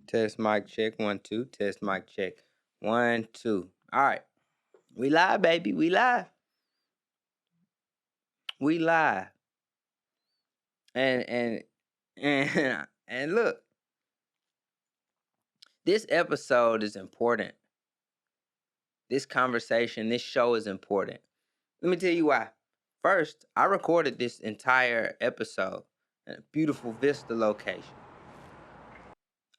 Test mic check 1 2. Test mic check 1 2. All right, we live, baby. We live. We live. And look, this episode is important. This conversation, this show is important. Let me tell you why. First, I recorded this entire episode in a beautiful Vista location.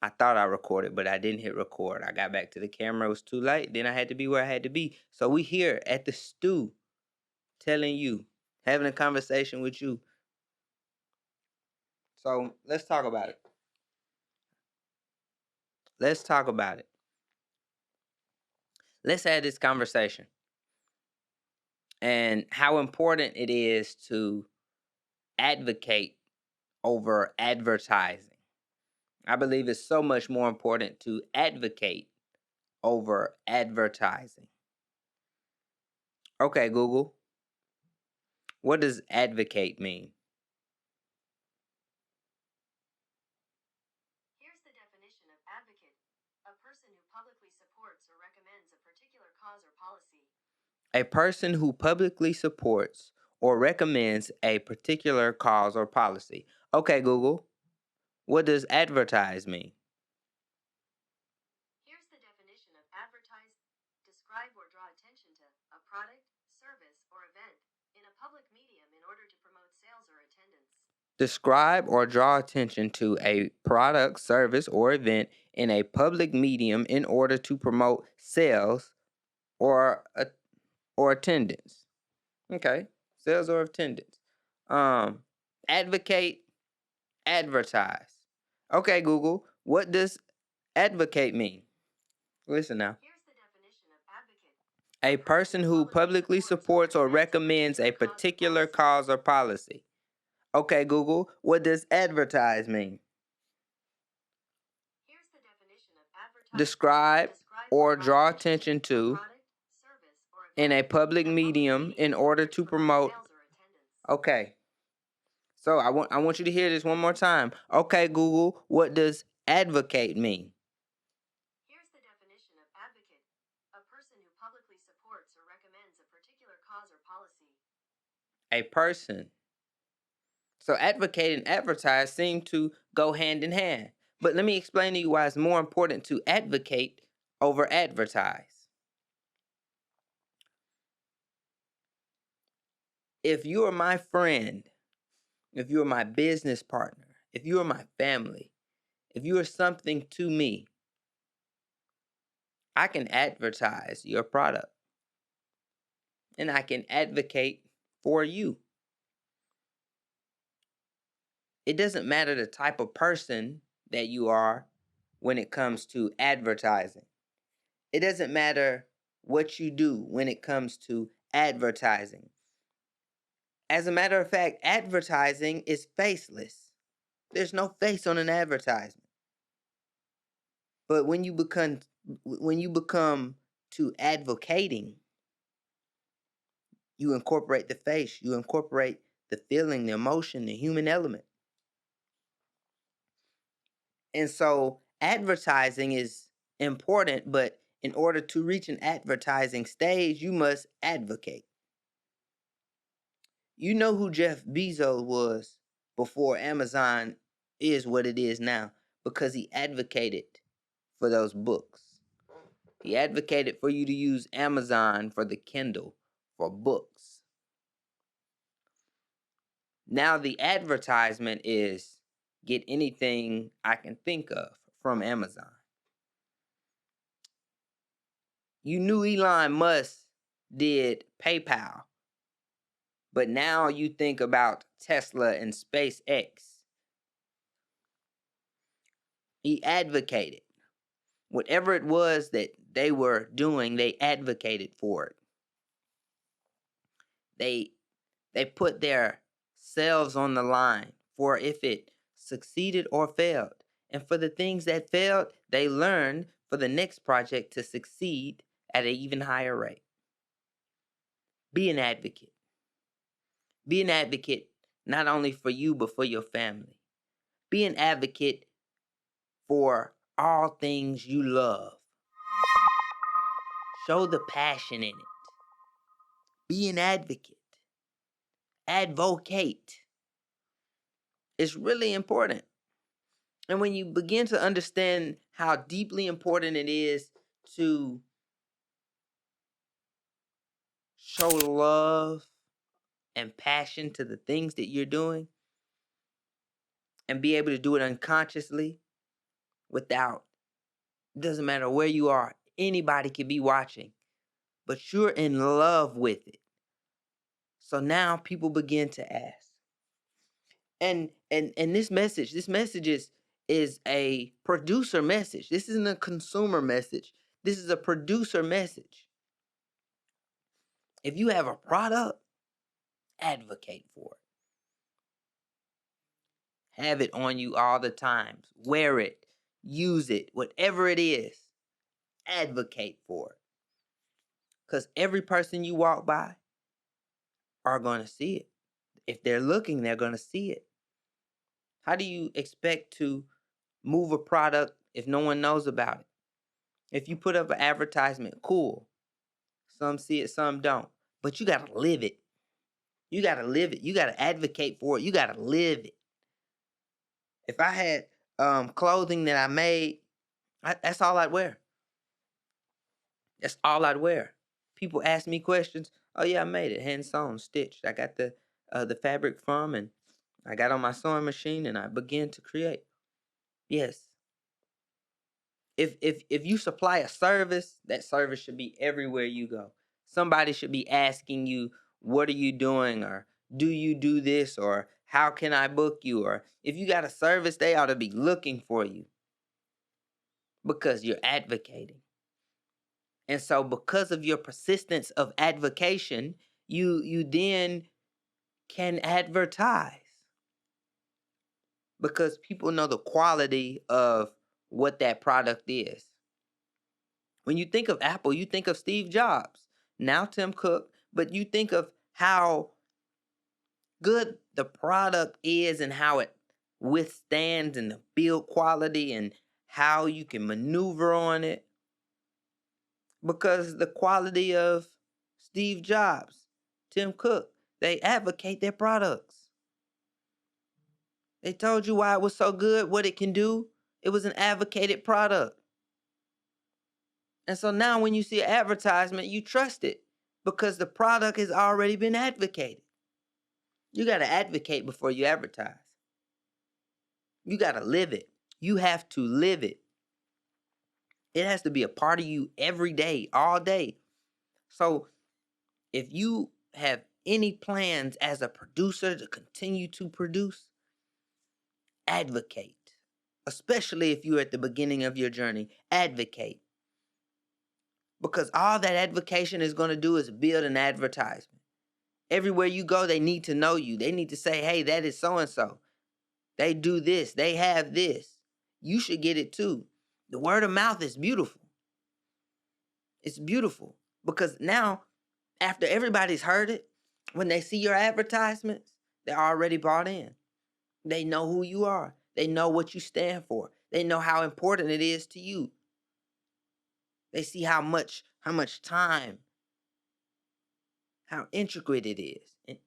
I thought I recorded, but I didn't hit record. I got back to the camera. It was too late. Then I had to be where I had to be. So we here at the stew telling you, having a conversation with you. So let's talk about it. Let's talk about it. Let's have this conversation and how important it is to advocate over advertising. I believe it's so much more important to advocate over advertising. Okay, Google, what does advocate mean? Here's the definition of advocate: a person who publicly supports or recommends a particular cause or policy. A person who publicly supports or recommends a particular cause or policy. Okay, Google, what does advertise mean? Here's the definition of advertise: describe or draw attention to a product, service, or event in a public medium in order to promote sales or attendance. Describe or draw attention to a product, service, or event in a public medium in order to promote sales or attendance. Okay, sales or attendance. Advocate, advertise. Okay, Google, what does advocate mean? Listen now. Here's the definition of advocate: A person who publicly supports or recommends a particular cause or policy. Okay, Google, what does advertise mean? Here's the definition of advertise: Describe or draw attention to product, service, or event in a public medium in order to promote. sales or attendance. Okay. So I want you to hear this one more time. Okay, Google, what does advocate mean? Here's the definition of advocate: a person who publicly supports or recommends a particular cause or policy. A person. So advocate and advertise seem to go hand in hand. But let me explain to you why it's more important to advocate over advertise. If you are my friend, if you are my business partner, if you are my family, if you are something to me, I can advertise your product and I can advocate for you. It doesn't matter the type of person that you are when it comes to advertising. It doesn't matter what you do when it comes to advertising. As a matter of fact, advertising is faceless. There's no face on an advertisement. But when you become to advocating, you incorporate the face, you incorporate the feeling, the emotion, the human element. And so advertising is important, but in order to reach an advertising stage, you must advocate. You know who Jeff Bezos was before Amazon is what it is now because he advocated for those books. He advocated for you to use Amazon for the Kindle for books. Now the advertisement is get anything I can think of from Amazon. You knew Elon Musk did PayPal, but now you think about Tesla and SpaceX. He advocated. Whatever it was that they were doing, they advocated for it. They put their selves on the line for if it succeeded or failed. And for the things that failed, they learned for the next project to succeed at an even higher rate. Be an advocate. Be an advocate not only for you, but for your family. Be an advocate for all things you love. Show the passion in it. Be an advocate. Advocate. It's really important. And when you begin to understand how deeply important it is to show love and passion to the things that you're doing and be able to do it unconsciously without, it doesn't matter where you are, anybody can be watching, but you're in love with it. So now people begin to ask. And this message is a producer message. This isn't a consumer message. This is a producer message. If you have a product, advocate for it. Have it on you all the time. Wear it, use it, whatever it is, advocate for it. Because every person you walk by are going to see it. If they're looking, they're going to see it. How do you expect to move a product if no one knows about it? If you put up an advertisement, cool. Some see it, some don't. But you got to live it. You got to live it. You got to advocate for it. You got to live it. If I had clothing that I made, that's all I'd wear. That's all I'd wear. People ask me questions. Oh yeah, I made it, hand sewn, stitched. I got the fabric from, and I got on my sewing machine, and I began to create. Yes. If you supply a service, that service should be everywhere you go. Somebody should be asking you, what are you doing? Or do you do this? Or how can I book you? Or if you got a service, they ought to be looking for you because you're advocating. And so because of your persistence of advocation, you then can advertise because people know the quality of what that product is. When you think of Apple, you think of Steve Jobs, now Tim Cook, but you think of how good the product is and how it withstands and the build quality and how you can maneuver on it. Because the quality of Steve Jobs, Tim Cook, they advocate their products. They told you why it was so good, what it can do. It was an advocated product. And so now when you see an advertisement, you trust it because the product has already been advocated. You got to advocate before you advertise. You got to live it. You have to live it. It has to be a part of you every day, all day. So if you have any plans as a producer to continue to produce, advocate. Especially if you're at the beginning of your journey, advocate. Because all that advocation is going to do is build an advertisement. Everywhere you go, they need to know you. They need to say, hey, that is so-and-so. They do this. They have this. You should get it too. The word of mouth is beautiful. It's beautiful because now, after everybody's heard it, when they see your advertisements, they're already bought in. They know who you are. They know what you stand for. They know how important it is to you. They see how much time, how intricate it is.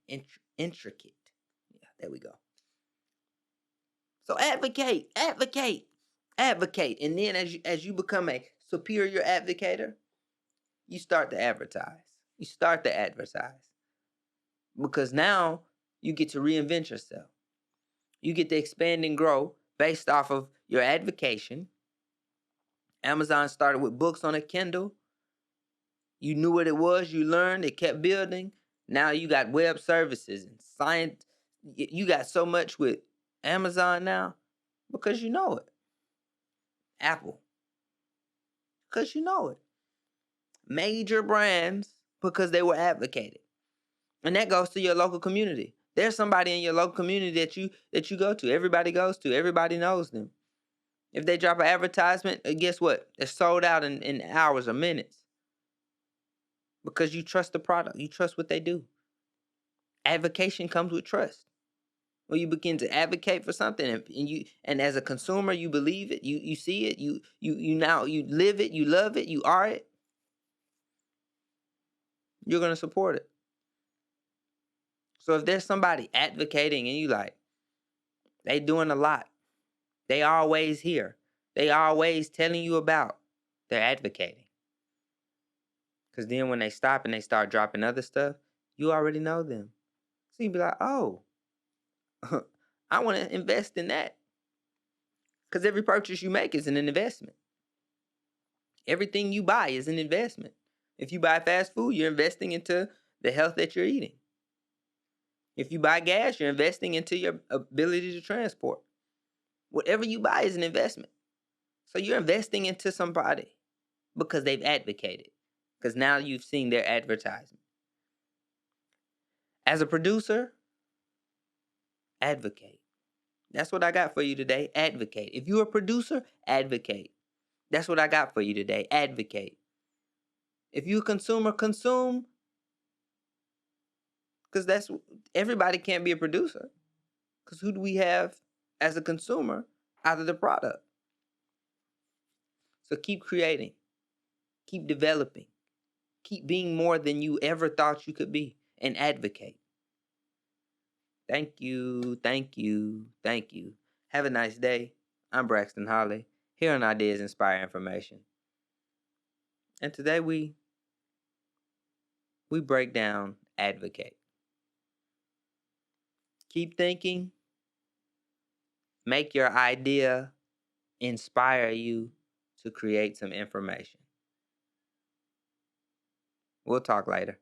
Intricate. Yeah, there we go. So advocate. And then as you become a superior advocator, you start to advertise. Because now you get to reinvent yourself. You get to expand and grow based off of your advocation. Amazon started with books on a Kindle. You knew what it was. You learned. It kept building. Now you got web services and science. You got so much with Amazon now because you know it. Apple, because you know it. Major brands because they were advocated. And that goes to your local community. There's somebody in your local community that you go to. Everybody goes to. Everybody knows them. If they drop an advertisement, guess what? It's sold out in hours or minutes. Because you trust the product. You trust what they do. Advocation comes with trust. When you begin to advocate for something, and as a consumer you believe it, you see it, you now you live it, you love it, you are it, you're gonna support it. So if there's somebody advocating and you like, they doing a lot, they always here, they always telling you about, they're advocating. Because then when they stop and they start dropping other stuff, you already know them. So you be like, oh, I want to invest in that. Because every purchase you make is an investment. Everything you buy is an investment. If you buy fast food, you're investing into the health that you're eating. If you buy gas, you're investing into your ability to transport. Whatever you buy is an investment. So you're investing into somebody because they've advocated. Because now you've seen their advertisement. As a producer, advocate. That's what I got for you today. Advocate. If you're a producer, advocate. That's what I got for you today. Advocate. If you're a consumer, consume. Because everybody can't be a producer. Because who do we have as a consumer out of the product? So keep creating. Keep developing. Keep being more than you ever thought you could be. And advocate. Thank you. Thank you. Thank you. Have a nice day. I'm Braxton Holly. Here on Ideas Inspire Information. And today we break down advocate. Keep thinking. Make your idea inspire you to create some information. We'll talk later.